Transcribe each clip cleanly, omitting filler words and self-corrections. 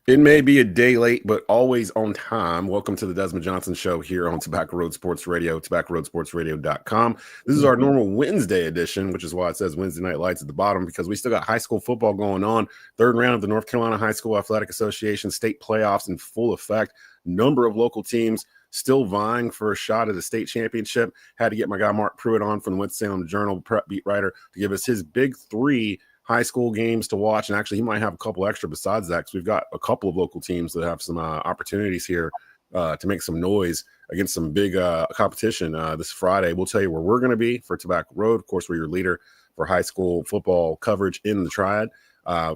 It may be a day late, but always on time. Welcome to the Desmond Johnson Show here on Tobacco Road Sports Radio, tobaccoroadsportsradio.com. This is our normal Wednesday edition, which is why it says Wednesday Night Lights at the bottom, because we still got high school football going on. Third round of the North Carolina High School Athletic Association state playoffs in full effect. Number of local teams still vying for a shot at the state championship. Had to get my guy Marc Pruitt on from the Winston Journal, prep beat writer, to give us his big three high school games to watch. And actually, he might have a couple extra besides that, because we've got a couple of local teams that have some opportunities here to make some noise against some big competition this Friday. We'll tell you where we're going to be for Tobacco Road. Of course, we're your leader for high school football coverage in the Triad.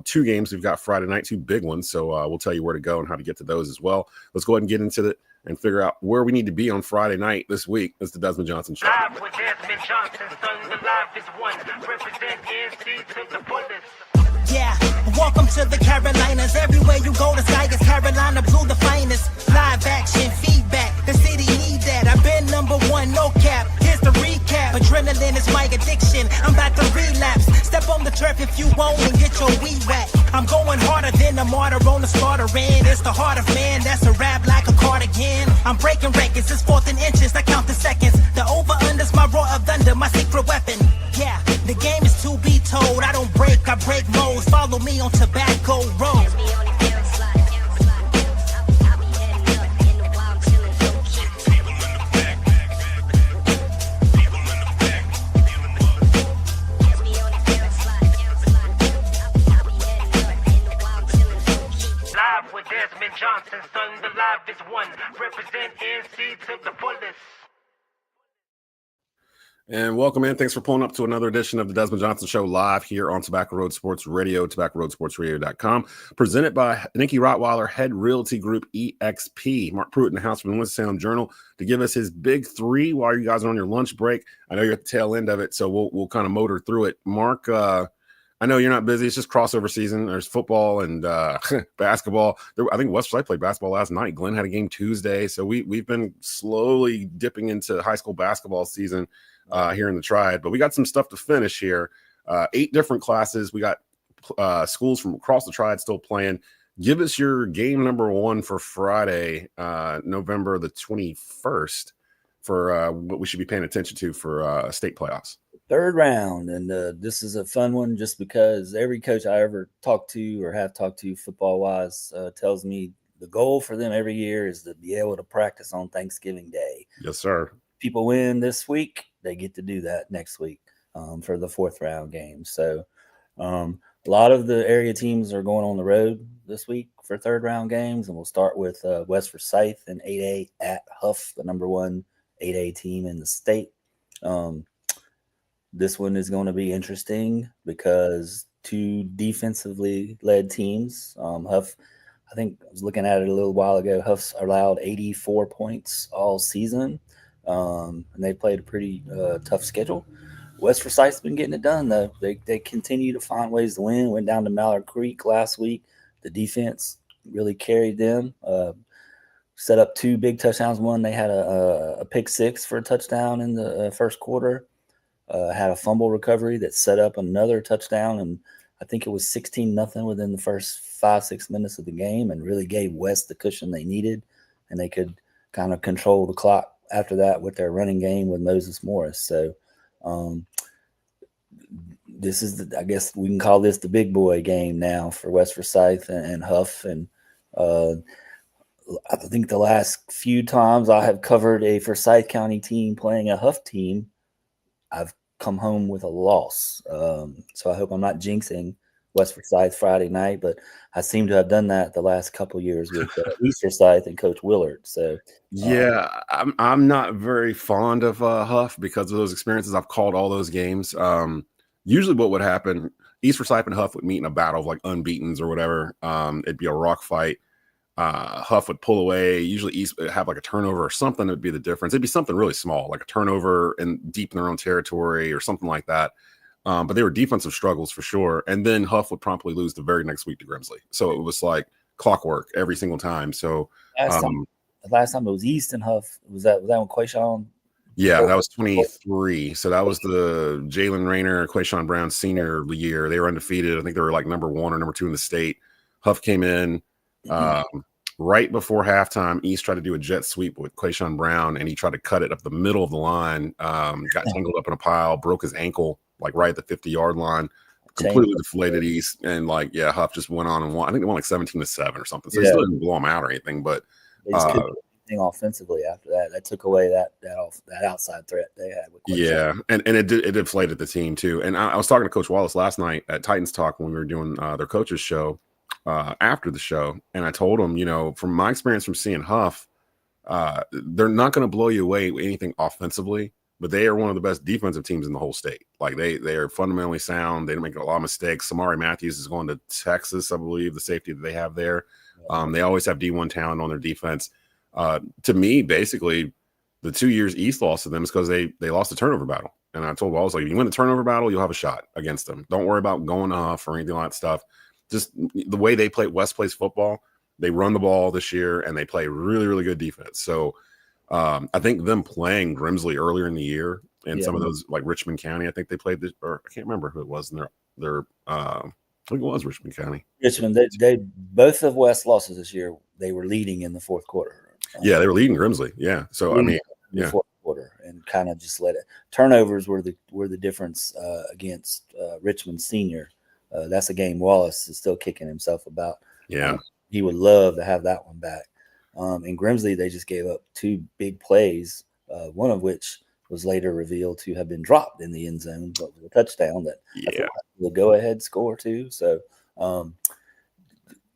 Two games we've got Friday night, two big ones. So we'll tell you where to go and how to get to those as well. Let's go ahead and get into it and figure out where we need to be on Friday night this week. It's the Desmond Johnson Show. Live with Desmond Johnson, son, the live is one. Represent NC to the fullest. Yeah, welcome to the Carolinas. Everywhere you go, the sky is Carolina blue, the finest. Live action, feedback, the city need that. I've been number one, no cap. Here's the recap. Adrenaline is my addiction. I'm about to relapse. Step on the turf if you want and get your weed wet. I'm going harder than a martyr on the starter end. It's the heart of man, that's a rap like a cardigan. I'm breaking records, it's fourth and inches, I count the seconds. The over-under's my roar of thunder, my secret weapon. Yeah, the game is to be told. I don't break, I break modes. Follow me on Tobacco Road. Live with Desmond Johnson, son, the live is one. Represent NC to the fullest. And welcome in. Thanks for pulling up to another edition of the Desmond Johnson Show live here on Tobacco Road Sports Radio, tobaccoroadsportsradio.com. Presented by Nicky Rottweiler, Head Realty Group, EXP. Marc Pruitt in the house from the Winston Journal to give us his big three while you guys are on your lunch break. I know you're at the tail end of it, so we'll kind of motor through it. Marc, I know you're not busy. It's just crossover season. There's football and basketball. I think West Forsyth played basketball last night. Glenn had a game Tuesday. So we've been slowly dipping into high school basketball season here in the Triad. But we got some stuff to finish here. 8 different classes. We got schools from across the Triad still playing. Give us your game number 1 for Friday, November the 21st, for what we should be paying attention to for state playoffs. Third round, and this is a fun one just because every coach I ever talked to or have talked to football-wise tells me the goal for them every year is to be able to practice on Thanksgiving Day. Yes, sir. People win this week, they get to do that next week for the fourth round game. So a lot of the area teams are going on the road this week for third round games, and we'll start with West Forsyth in 8A at Huff, the number 1 8A team in the state. This one is going to be interesting because 2 defensively led teams. Huff, I think I was looking at it a little while ago. Huff's allowed 84 points all season, and they played a pretty tough schedule. West Forsyth's been getting it done, though. They continue to find ways to win. Went down to Mallard Creek last week. The defense really carried them. Set up 2 big touchdowns. One, they had a pick 6 for a touchdown in the first quarter. Had a fumble recovery that set up another touchdown, and I think it was 16-0 within the first 5-6 minutes of the game, and really gave West the cushion they needed, and they could kind of control the clock after that with their running game with Moses Morris. So this is, I guess we can call this the big boy game now for West Forsyth and Huff. And I think the last few times I have covered a Forsyth County team playing a Huff team, I've come home with a loss. So I hope I'm not jinxing West Forsyth Friday night, but I seem to have done that the last couple years with East Forsyth and Coach Willard. So yeah, I'm not very fond of Huff because of those experiences. I've called all those games. Usually what would happen, East Forsyth and Huff would meet in a battle of like unbeatens or whatever. It'd be a rock fight. Huff would pull away. Usually East would have like a turnover or something that would be the difference. It'd be something really small, like a turnover and deep in their own territory or something like that. But they were defensive struggles for sure. And then Huff would promptly lose the very next week to Grimsley. So it was like clockwork every single time. So last time it was East and Huff. Was that when Quayshawn? Yeah, that was 23. So that was the Jalen Rayner, Quayshawn Brown senior year. They were undefeated. I think they were like number 1 or number 2 in the state. Huff came in, Right before halftime, East tried to do a jet sweep with Quayshawn Brown, and he tried to cut it up the middle of the line. Got tangled up in a pile, broke his ankle like right at the 50-yard line. Completely deflated East, and Huff just went on and won. I think they won like 17-7 or something. So he still didn't blow them out or anything, but they just couldn't do anything offensively after that. That took away that outside threat they had. With and it deflated the team too. And I was talking to Coach Wallace last night at Titans Talk when we were doing their coaches show after the show, and I told him, from my experience from seeing Huff, they're not going to blow you away with anything offensively. But they are one of the best defensive teams in the whole state. Like they are fundamentally sound. They don't make a lot of mistakes. Samari Matthews is going to Texas, I believe, the safety that they have there. They always have D1 talent on their defense. To me, basically, the 2 years East lost to them is because they lost the turnover battle. And I told Wallace, like, if you win the turnover battle, you'll have a shot against them. Don't worry about going to Huff or anything like that stuff. Just the way they play West plays football, they run the ball this year and they play really, really good defense. So I think them playing Grimsley earlier in the year and some of those like Richmond County, I think they played this, or I can't remember who it was. And I think it was Richmond County. Richmond, they both of West losses this year. They were leading in the fourth quarter. They were leading Grimsley. Yeah, so I mean, fourth quarter, and kind of just let it. Turnovers were the difference against Richmond Senior. That's a game Wallace is still kicking himself about. Yeah, he would love to have that one back. In Grimsley, they just gave up two big plays, one of which was later revealed to have been dropped in the end zone, but with a touchdown that will go ahead score too. So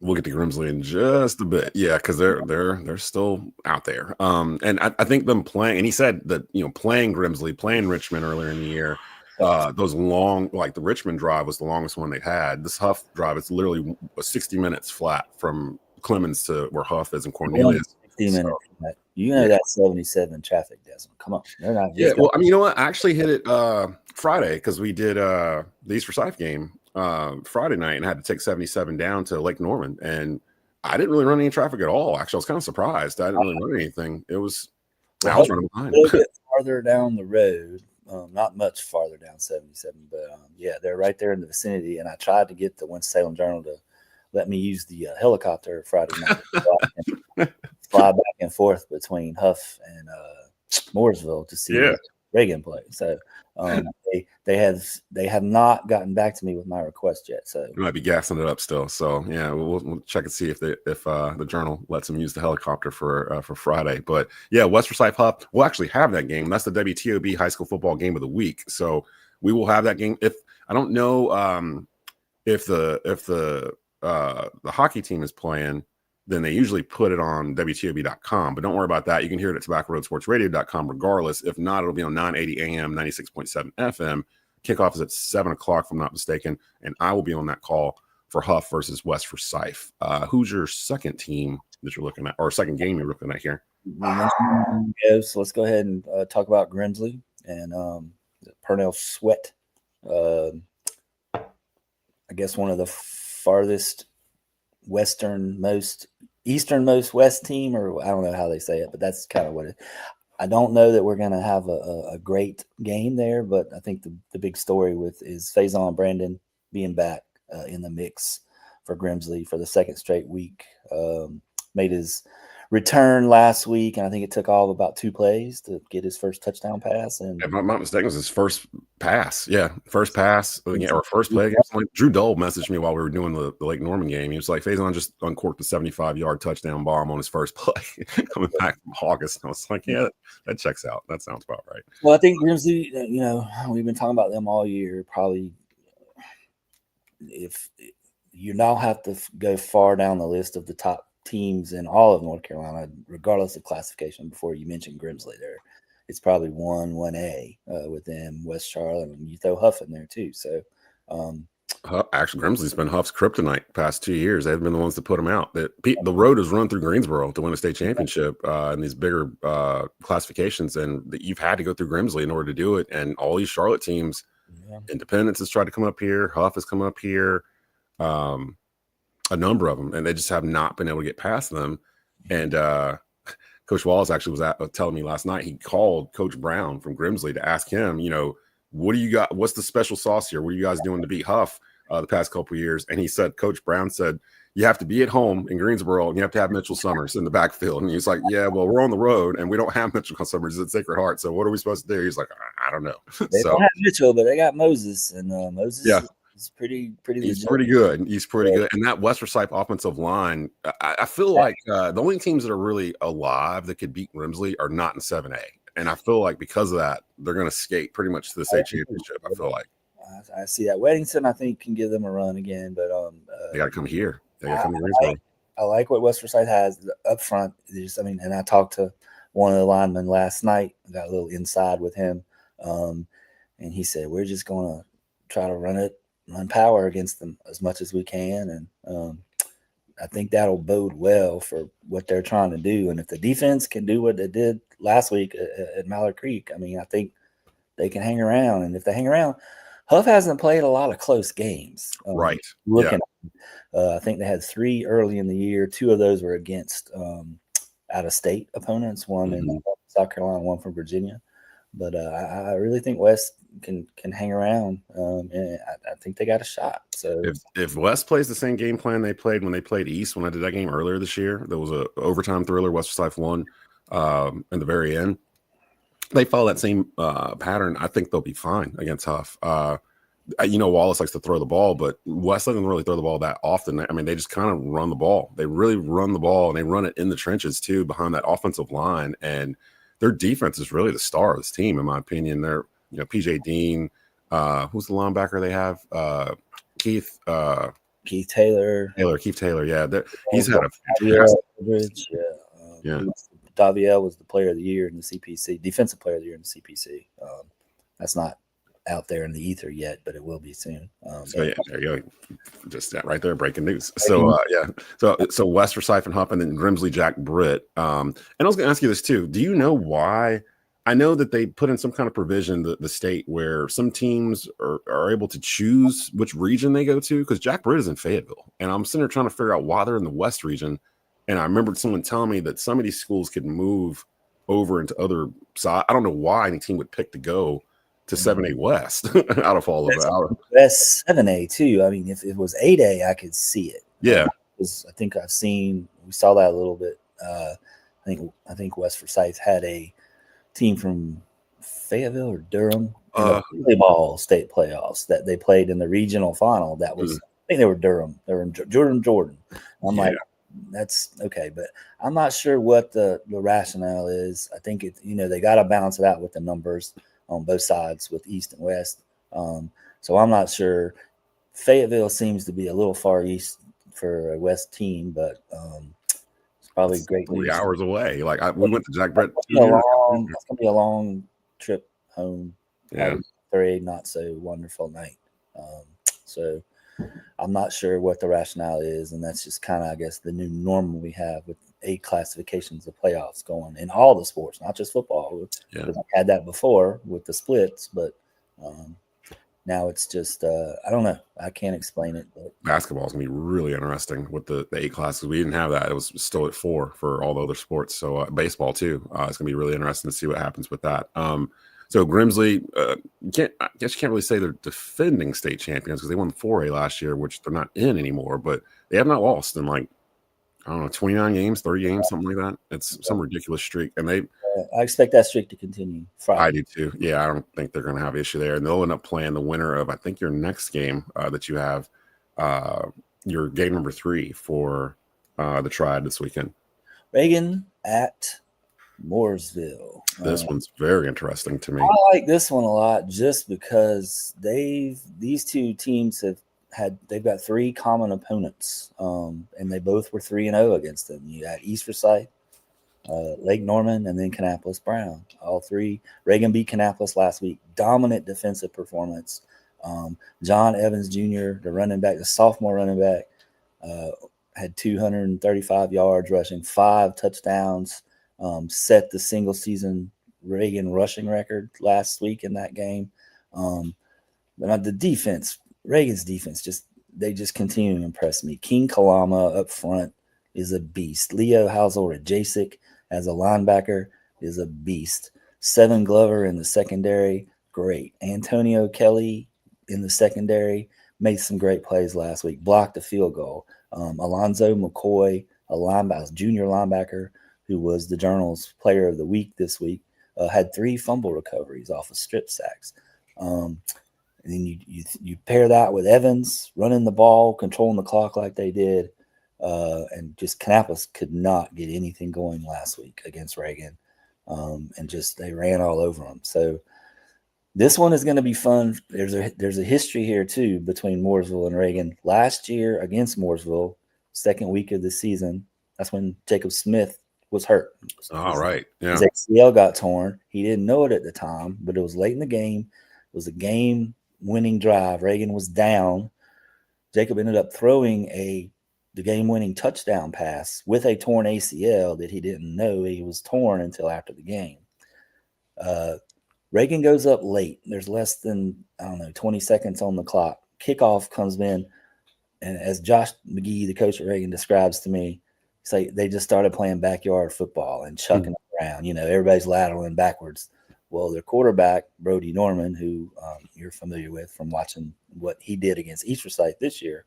we'll get to Grimsley in just a bit, because they're still out there. And I think them playing, and he said that playing Grimsley, playing Richmond earlier in the year, those long, like the Richmond drive was the longest one they had. This Huff drive, it's literally 60 minutes flat from Clemens to where Huff is in Cornelius. 60 minutes. That 77 traffic, Desmond. Come on. They're not well, I mean, you know what? I actually hit it Friday because we did the East Forsyth game Friday night and had to take 77 down to Lake Norman. And I didn't really run any traffic at all. Actually, I was kind of surprised. I didn't really run anything. I was running behind. A little bit farther down the road. Not much farther down 77, but they're right there in the vicinity. And I tried to get the Winston-Salem Journal to let me use the helicopter Friday night. So I can fly back and forth between Huff and Mooresville to see Reagan play. So they have not gotten back to me with my request yet. So you might be gassing it up still. So we'll check and see if the Journal lets them use the helicopter for Friday. But West Forsyth Huff will actually have that game. That's the WTOB high school football game of the week. So we will have that game. If I don't know if the hockey team is playing, then they usually put it on WTOB.com. But don't worry about that. You can hear it at TobaccoRoadSportsRadio.com regardless. If not, it'll be on 980 AM, 96.7 FM. Kickoff is at 7 o'clock, if I'm not mistaken. And I will be on that call for Huff versus West Forsyth. Who's your second team that you're looking at, or second game you're looking at here? So let's go ahead and talk about Grimsley and Purnell Sweat. I guess one of the farthest easternmost West team, or I don't know how they say it, but that's kind of what it. I don't know that we're going to have a great game there, but I think the big story is Faison Brandon being back in the mix for Grimsley for the second straight week. Made his return last week, and I think it took all of about 2 plays to get his first touchdown pass. And if I'm not mistaken, it was his first pass. First pass or first play against Drew Dole messaged me while we were doing the Lake Norman game. He was like, Faison just uncorked a 75-yard touchdown bomb on his first play coming back from August. And I was like, that checks out. That sounds about right. Well, I think Grimsley, we've been talking about them all year. Probably if you now have to go far down the list of the top teams in all of North Carolina, regardless of classification, before you mentioned Grimsley there, it's probably 1A with them, West Charlotte, and you throw Huff in there too. So actually, Grimsley's been Huff's kryptonite past 2 years. They've been the ones to put him out. The road is run through Greensboro to win a state championship in these bigger classifications, and you've had to go through Grimsley in order to do it. And all these Charlotte teams, Independence has tried to come up here, Huff has come up here, a number of them, and they just have not been able to get past them. And Coach Wallace actually was telling me last night he called Coach Brown from Grimsley to ask him, what do you got? What's the special sauce here? What are you guys doing to beat Huff the past couple of years? And he said, Coach Brown said, you have to be at home in Greensboro and you have to have Mitchell Summers in the backfield. And he's like, yeah, well, we're on the road and we don't have Mitchell Summers at Sacred Heart. So what are we supposed to do? He's like, I don't know. They don't have Mitchell, but they got Moses, and Moses is pretty He's legit. pretty good. He's pretty good. And that West Forsyth offensive line, I feel like the only teams that are really alive that could beat Grimsley are not in 7A. And I feel like because of that, they're going to skate pretty much to the state championship, I feel like. I see that. Weddington, I think, can give them a run again, but they got to come here. They got to come to Greensboro. I like what West Forsyth has up front. And I talked to one of the linemen last night. I got a little inside with him, and he said we're just going to try to run power against them as much as we can, and I think that'll bode well for what they're trying to do. And if the defense can do what they did last week at Mallard Creek, I mean, I think they can hang around. And if they hang around, Huff hasn't played a lot of close games. Right. I think they had 3 early in the year. 2 of those were against out-of-state opponents, one in South Carolina, one from Virginia. But I really think West can hang around, and I think they got a shot. So if West plays the same game plan they played when they played East, when I did that game earlier this year, there was a overtime thriller. West Forsyth won in the very end. They follow that same pattern. I think they'll be fine against Huff. Wallace likes to throw the ball, but West doesn't really throw the ball that often. I mean, they just kind of run the ball. They really run the ball, and they run it in the trenches too, behind that offensive line. And their defense is really the star of this team, in my opinion. They're, PJ Dean, who's the linebacker they have? Keith Taylor. Keith Taylor, yeah. He's had a fantastic. Yeah. Daviel was the player of the year in the CPC, defensive player of the year in the CPC. That's not out there in the ether yet, but it will be soon. There you go. Just that right there, breaking news. So So West Forsyth and Huff, and then Grimsley, Jack Britt. And I was going to ask you this too. Do you know why? I know that they put in some kind of provision, the state, where some teams are able to choose which region they go to, because Jack Britt is in Fayetteville. And I'm sitting there trying to figure out why they're in the West region. And I remember someone telling me that some of these schools could move over into other side. I don't know why any team would pick to go to 7A West out of all of it. That's 7A too. I mean, if it was 8A, I could see it. Yeah. I think we saw that a little bit. I think West Forsyth had a team from Fayetteville or Durham in the volleyball state playoffs that they played in the regional final. That was, I think they were Durham. They were in Jordan. I'm like, that's okay, but I'm not sure what the rationale is. I think they got to balance it out with the numbers on both sides with East and West. So I'm not sure. Fayetteville seems to be a little far east for a West team, but it's probably great. 3 hours away. We went to Jack Britt. It's gonna be a long trip home. Yeah, not so wonderful night. So I'm not sure what the rationale is, and that's just kind of, I guess, the new normal we have with 8 classifications of playoffs going in all the sports, not just football. Yeah. I've had that before with the splits, but now it's just I don't know. I can't explain it. But basketball is gonna be really interesting with the 8 classes. We didn't have that; it was still at 4 for all the other sports. So baseball too. It's gonna be really interesting to see what happens with that. So Grimsley, I guess you can't really say they're defending state champions because they won the 4A last year, which they're not in anymore. But they have not lost in 29 games, 30 games, something like that. It's some ridiculous streak, and I expect that streak to continue. Friday. I do too. Yeah, I don't think they're going to have an issue there, and they'll end up playing the winner of, I think, your next game that you have, your game number 3 for the Triad this weekend. Reagan at Mooresville. This one's very interesting to me. I like this one a lot just because these two teams they've got 3 common opponents, and they both were 3-0 against them. You got East Forsyth, Lake Norman, and then Kannapolis Brown. All 3. Reagan beat Kannapolis last week. Dominant defensive performance. John Evans Jr., the sophomore running back, had 235 yards rushing, 5 touchdowns. Set the single season Reagan rushing record last week in that game. But the defense, Reagan's defense, they just continue to impress me. King Kalama up front is a beast. Leo Housel-Rajasic as a linebacker is a beast. 7 Glover in the secondary, great. Antonio Kelly in the secondary made some great plays last week. Blocked a field goal. Alonzo McCoy, a junior linebacker who was the Journal's Player of the Week this week, had 3 fumble recoveries off of strip sacks. And then you pair that with Evans running the ball, controlling the clock like they did, and just Kannapolis could not get anything going last week against Reagan, and just they ran all over them. So this one is going to be fun. There's a history here too between Mooresville and Reagan. Last year against Mooresville, second week of the season, that's when Jacob Smith was hurt. All right, yeah. His ACL got torn. He didn't know it at the time, but it was late in the game. It was a game-winning drive. Reagan was down. Jacob ended up throwing the game-winning touchdown pass with a torn ACL that he didn't know he was torn until after the game. Reagan goes up late. There's less than, 20 seconds on the clock. Kickoff comes in, and as Josh McGee, the coach at Reagan, describes to me, they just started playing backyard football and chucking it around. Everybody's lateraling backwards. Well, their quarterback, Brody Norman, who you're familiar with from watching what he did against East Forsyth this year,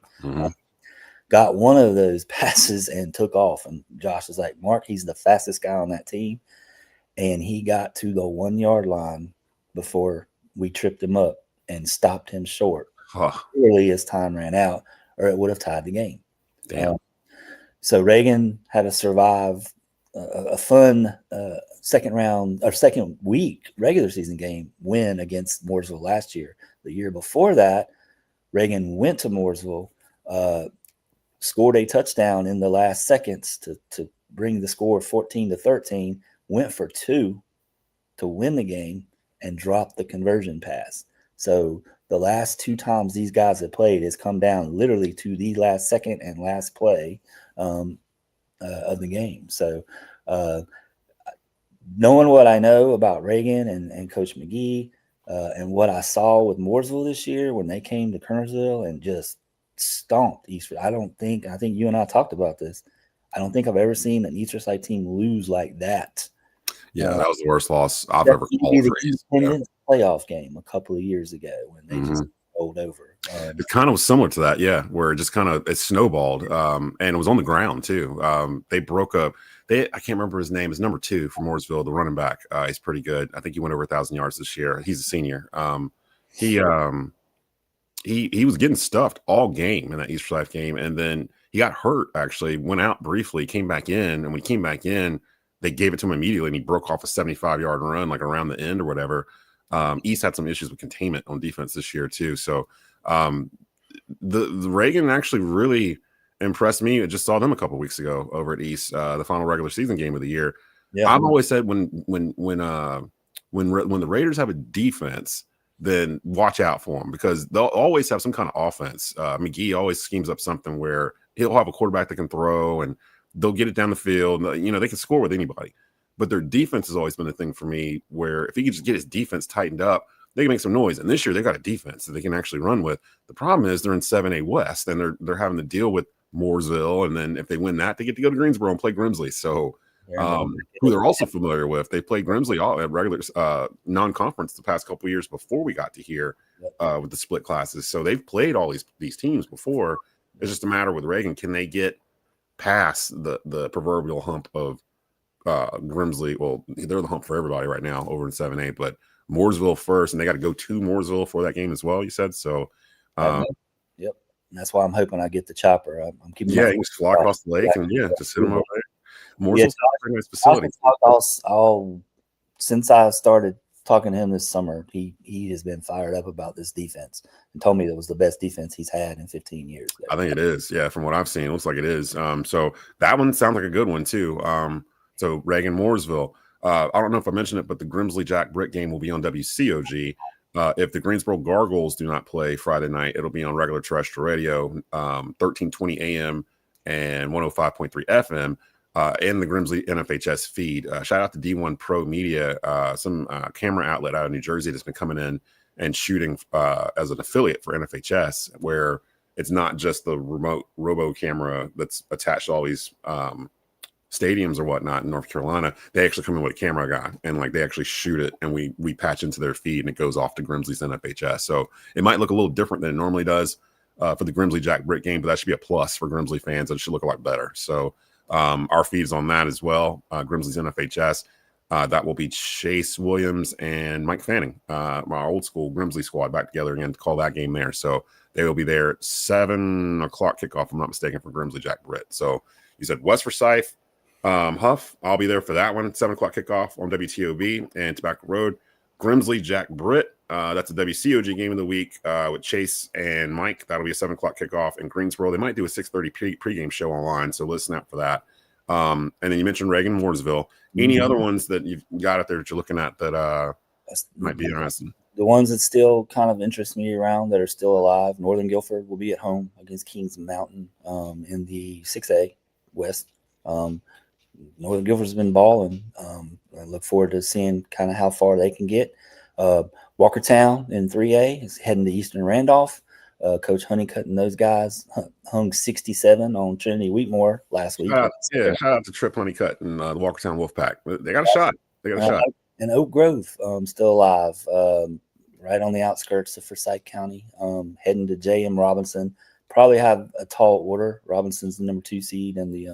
got one of those passes and took off. And Josh is like, Marc, he's the fastest guy on that team. And he got to the 1-yard line before we tripped him up and stopped him short. Clearly his time ran out, or it would have tied the game. Damn. So Reagan had to survive a fun second week regular season game win against Mooresville last year. The year before that, Reagan went to Mooresville, scored a touchdown in the last seconds to bring the score 14-13, went for 2 to win the game, and dropped the conversion pass. So the last 2 times these guys have played has come down literally to the last second and last play of the game. So knowing what I know about Reagan and Coach McGee and what I saw with Mooresville this year when they came to Kernersville and just stomped Eastford. I think you and I talked about this. I don't think I've ever seen an East Forsyth team lose like that. Yeah, that was the worst loss I've ever called for East. Playoff game a couple of years ago when they just rolled over. It kind of was similar to that, yeah, where it just it snowballed, and it was on the ground too. They broke up. I can't remember his name. Is number 2 from Mooresville, the running back. He's pretty good. I think he went over 1,000 yards this year. He's a senior. He was getting stuffed all game in that East Forsyth game, and then he got hurt. Actually, went out briefly, came back in, and when he came back in, they gave it to him immediately, and he broke off a 75-yard run, like around the end or whatever. East had some issues with containment on defense this year too. So the Reagan actually really impressed me. I just saw them a couple weeks ago over at East, the final regular season game of the year. Yeah. I've always said when the Raiders have a defense, then watch out for them because they'll always have some kind of offense. McGee always schemes up something where he'll have a quarterback that can throw and they'll get it down the field. They can score with anybody. But their defense has always been a thing for me where if he could just get his defense tightened up, they can make some noise. And this year they got a defense that they can actually run with. The problem is they're in 7A West and they're having to deal with Mooresville. And then if they win that, they get to go to Greensboro and play Grimsley. So who they're also familiar with. They played Grimsley all at regular non-conference the past couple of years before we got to here with the split classes. So they've played all these teams before. It's just a matter with Reagan. Can they get past the proverbial hump of Grimsley? Well, they're the hump for everybody right now over in 7A, but Mooresville first, and they got to go to Mooresville for that game as well, you said? So, yep. And that's why I'm hoping I get the chopper. I'm keeping you can just fly across the lake and just sit them over there. Mooresville's a pretty nice facility. Since I started talking to him this summer, he has been fired up about this defense and told me that it was the best defense he's had in 15 years. I think it is. Yeah, from what I've seen, it looks like it is. So that one sounds like a good one too. So Reagan Mooresville. I don't know if I mentioned it, but the Grimsley Jack Brick game will be on WCOG. If the Greensboro Gargoyles do not play Friday night, it'll be on regular terrestrial radio, 1320 AM and 105.3 FM, and the Grimsley NFHS feed. Shout out to D1 Pro Media, some camera outlet out of New Jersey that's been coming in and shooting as an affiliate for NFHS, where it's not just the remote robo camera that's attached to all these stadiums or whatnot in North Carolina. They actually come in with a camera guy and they actually shoot it, and we patch into their feed and it goes off to Grimsley's NFHS. So it might look a little different than it normally does. for the Grimsley Jack Britt game, but that should be a plus for Grimsley fans. It should look a lot better. So our feeds on that as well. Grimsley's NFHS. That will be Chase Williams and Mike Fanning, my old school Grimsley squad, back together again to call that game there. So they will be there at 7 o'clock kickoff, if I'm not mistaken, for Grimsley Jack Britt. So you said West Forsyth, Huff. I'll be there for that one at 7 o'clock kickoff on WTOB and Tobacco Road. Grimsley Jack Britt. That's a WCOG game of the week with Chase and Mike. That'll be a 7 o'clock kickoff in Greensboro. They might do a 6:30 pregame show online, so listen out for that. And then you mentioned Reagan Mooresville. Any other ones that you've got out there that you're looking at that might be interesting? The ones that still kind of interest me around that are still alive, Northern Guilford will be at home against Kings Mountain in the 6A West. Northern Guilford's been balling. I look forward to seeing kind of how far they can get. Walkertown in 3A is heading to Eastern Randolph. Coach Honeycutt and those guys hung 67 on Trinity Wheatmore last week. Shout out to Trip Honeycutt and the Walkertown Wolfpack. They got a shot. And Oak Grove still alive, right on the outskirts of Forsyth County, heading to J.M. Robinson. Probably have a tall order. Robinson's the number 2 seed in the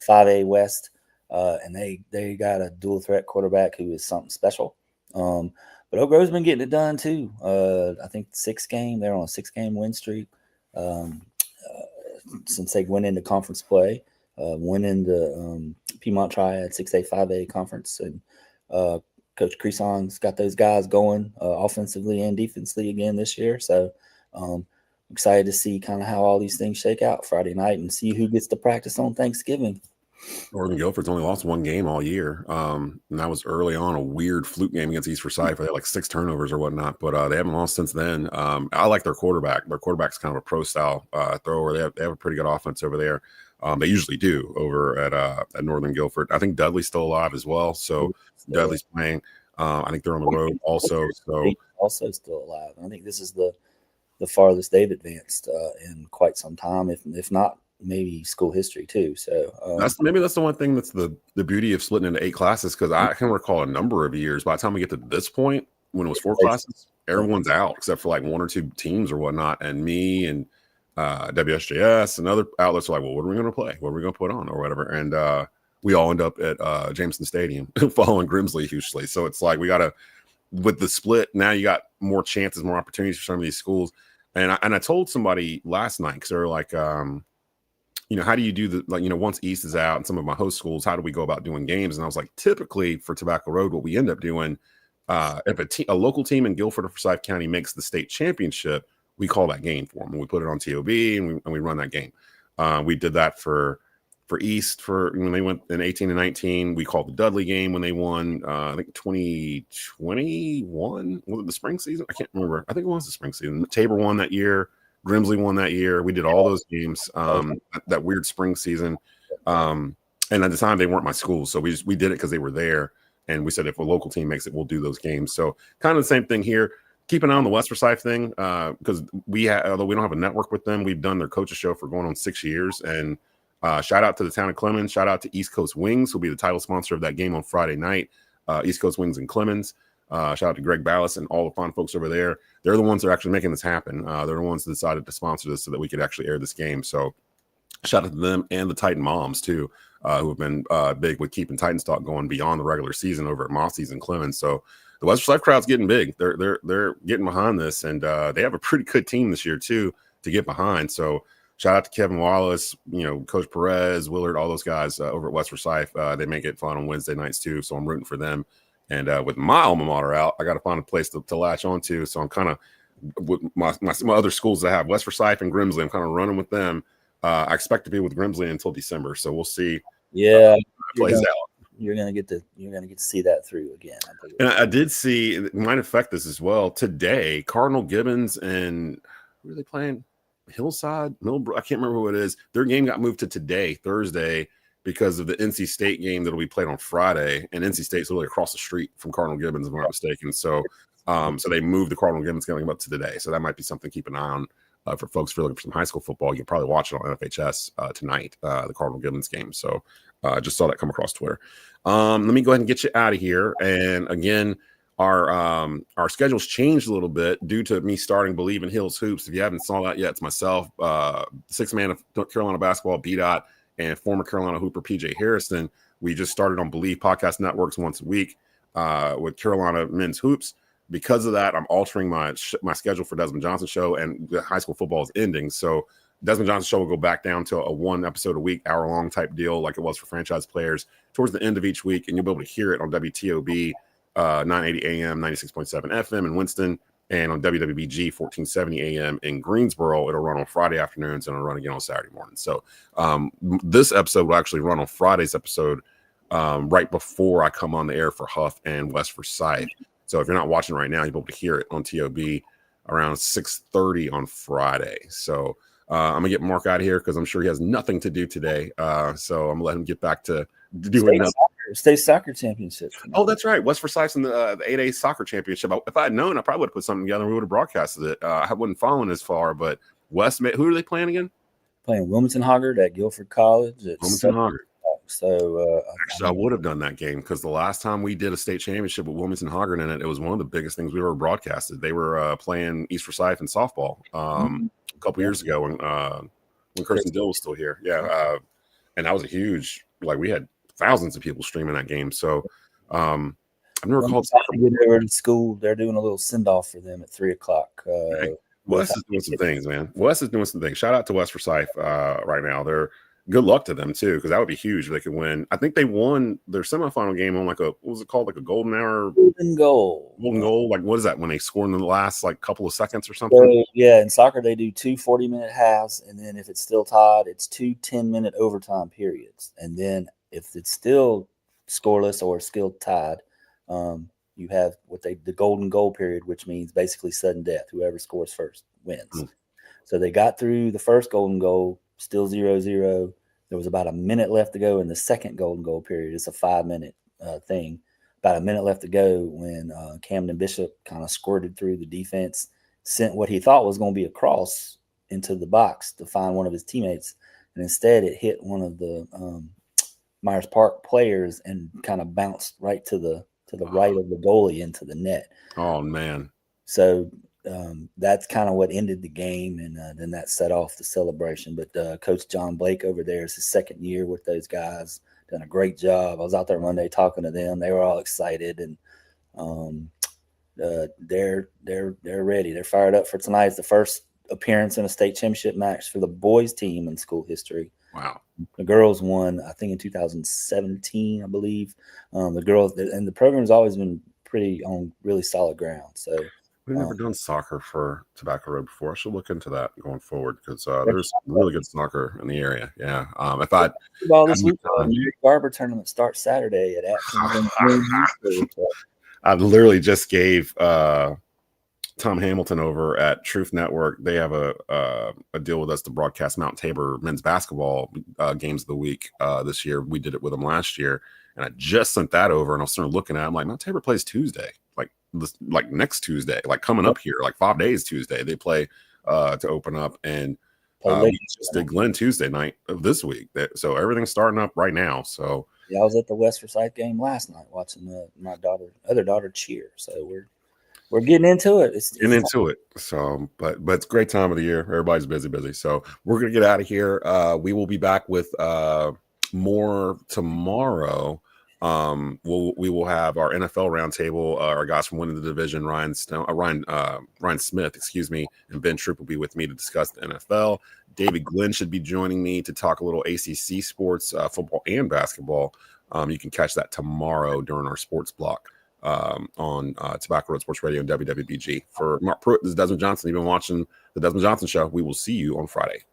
5A West, and they got a dual threat quarterback who is something special. But Oak Grove's been getting it done too. I think 6th game. They're on a 6-game win streak since they went into conference play. Went into Piedmont Triad 6A 5A conference, and Coach Creson's got those guys going offensively and defensively again this year. So excited to see kind of how all these things shake out Friday night and see who gets to practice on Thanksgiving. Northern Guilford's only lost 1 game all year. And that was early on, a weird fluke game against East Forsyth. They had like 6 turnovers or whatnot, but they haven't lost since then. I like their quarterback. Their quarterback's kind of a pro style thrower. They have a pretty good offense over there. They usually do over at Northern Guilford. I think Dudley's still alive as well. So Dudley's playing. I think they're on the road also. So also still alive. I think this is the farthest they've advanced in quite some time, if not maybe school history too. So that's the one thing that's the beauty of splitting into 8 classes, because I can recall a number of years by the time we get to this point when it was 4 classes, everyone's out except for like 1 or 2 teams or whatnot, and me and WSJS and other outlets are like, well, what are we going to play? What are we going to put on or whatever? And we all end up at Jameson Stadium following Grimsley hugely. So it's like we got to, with the split, now you got more chances, more opportunities for some of these schools. And I told somebody last night, because they're like, how do you do the, like, once East is out and some of my host schools, how do we go about doing games? And I was like, typically for Tobacco Road, what we end up doing, if a local team in Guilford or Forsyth County makes the state championship, we call that game for them. And we put it on TOB and we run that game. We did that for East when they went in 18 and 19. We called the Dudley game when they won, I think 2021. Was it the spring season? I can't remember. I think it was the spring season. Tabor won that year. Grimsley won that year. We did all those games that weird spring season. And at the time, they weren't my school. So we did it because they were there. And we said, if a local team makes it, we'll do those games. So kind of the same thing here. Keep an eye on the West Forsyth thing, because although we don't have a network with them, we've done their coaches show for going on 6 years. And shout out to the town of Clemens. Shout out to East Coast Wings, who'll be the title sponsor of that game on Friday night. East Coast Wings in Clemens. Shout out to Greg Ballas and all the fun folks over there. They're the ones that are actually making this happen. They're the ones that decided to sponsor this so that we could actually air this game. So shout out to them and the Titan moms too, who have been big with keeping Titan stock going beyond the regular season over at Mossy's and Clemens. So the West Forsyth crowd's getting big. They're getting behind this, and they have a pretty good team this year too to get behind. So shout out to Kevin Wallace, Coach Perez, Willard, all those guys over at West Forsyth. They make it fun on Wednesday nights too, so I'm rooting for them. And with my alma mater out, I got to find a place to latch on to. So I'm kind of with my other schools that have West Forsyth and Grimsley. I'm kind of running with them. I expect to be with Grimsley until December, so we'll see. Yeah, how it plays out. You're gonna get to see that through again. And I did see it might affect this as well today. Cardinal Gibbons and who are they playing? Hillside, Millbrook. I can't remember who it is. Their game got moved to today, Thursday, because of the NC State game that'll be played on Friday. And NC State's literally across the street from Cardinal Gibbons, if I'm not mistaken. So, so they moved the Cardinal Gibbons game up to today. So that might be something to keep an eye on for folks who are looking for some high school football. You can probably watch it on NFHS tonight, the Cardinal Gibbons game. So I just saw that come across Twitter. Let me go ahead and get you out of here. And again, Our schedules changed a little bit due to me starting Believe in Hills Hoops. If you haven't saw that yet, it's myself, sixth man of North Carolina basketball, B-Dot, and former Carolina Hooper PJ Harrison. We just started on Believe Podcast Networks once a week with Carolina Men's Hoops. Because of that, I'm altering my schedule for Desmond Johnson Show, and the high school football is ending. So Desmond Johnson Show will go back down to a 1 episode a week, hour-long type deal like it was for franchise players towards the end of each week, and you'll be able to hear it on WTOB 980 AM, 96.7 FM in Winston, and on WWBG 1470 AM in Greensboro. It'll run on Friday afternoons, and it'll run again on Saturday morning. So this episode will actually run on Friday's episode right before I come on the air for Huff and West Forsyth. So if you're not watching right now, you'll be able to hear it on TOB around 6:30 on Friday. So I'm going to get Marc out of here because I'm sure he has nothing to do today. So I'm going to let him get back to doing State soccer championship. Oh, that's right. West Forsyth in the 8A soccer championship. If I had known, I probably would have put something together and we would have broadcasted it. I wasn't following as far, but West, who are they playing again? Playing Wilmington Hoggard at Guilford College. Wilmington Hoggard. So actually, I would have done that game because the last time we did a state championship with Wilmington Hoggard in it, it was one of the biggest things we ever broadcasted. They were playing East Forsyth in softball a couple years ago when Kirsten Dill was still here. Yeah, and that was a huge. Like we had thousands of people streaming that game. So I've never called soccer. Get over to school. They're doing a little send off for them at 3:00. Wes is doing some things, man. Wes is doing some things. Shout out to West Forsyth right now. They're good luck to them too, because that would be huge if they could win. I think they won their semifinal game on like what was it called? Like a golden hour? Golden goal. Like what is that when they score in the last like couple of seconds or something? So, yeah, in soccer they do 2 40-minute halves, and then if it's still tied, it's 2 10-minute overtime periods. And then if it's still scoreless or still tied, you have the golden goal period, which means basically sudden death. Whoever scores first wins. So they got through the first golden goal, still 0-0. There was about a minute left to go in the second golden goal period. It's a 5-minute thing. About a minute left to go when Camden Bishop kind of squirted through the defense, sent what he thought was going to be a cross into the box to find one of his teammates. And instead it hit one of the Myers Park players and kind of bounced right to the right of the goalie into the net. Oh, man. So that's kind of what ended the game, and then that set off the celebration. But Coach John Blake over there is his second year with those guys, done a great job. I was out there Monday talking to them. They were all excited, and they're ready. They're fired up for tonight. It's the first appearance in a state championship match for the boys team in school history. Wow. The girls won, I think, in 2017, I believe. The girls, and the program's always been pretty on really solid ground. So we've never done soccer for Tobacco Road before. I should look into that going forward because there's really good soccer in the area. Yeah. If I this week, the Barber tournament starts Saturday at Atkins. I literally just gave Tom Hamilton over at Truth Network. They have a deal with us to broadcast Mount Tabor men's basketball games of the week this year. We did it with them last year, and I just sent that over, and I was starting looking at it. I'm like, Mount Tabor plays Tuesday, like next Tuesday, like coming up here, like 5 days Tuesday. They play to open up, and we just did Glenn Tuesday night of this week. So everything's starting up right now. So yeah, I was at the West Forsyth game last night watching my other daughter cheer. So we're getting into it. It's into it. So, but it's a great time of the year. Everybody's busy. So we're gonna get out of here. We will be back with more tomorrow. We will have our NFL roundtable. Our guys from winning the division, Ryan Smith, and Ben Troop will be with me to discuss the NFL. David Glenn should be joining me to talk a little ACC sports, football and basketball. You can catch that tomorrow during our sports block on Tobacco Road Sports Radio and WWBG. For Marc Pruitt, this is Desmond Johnson. You've been watching the Desmond Johnson Show. We will see you on Friday.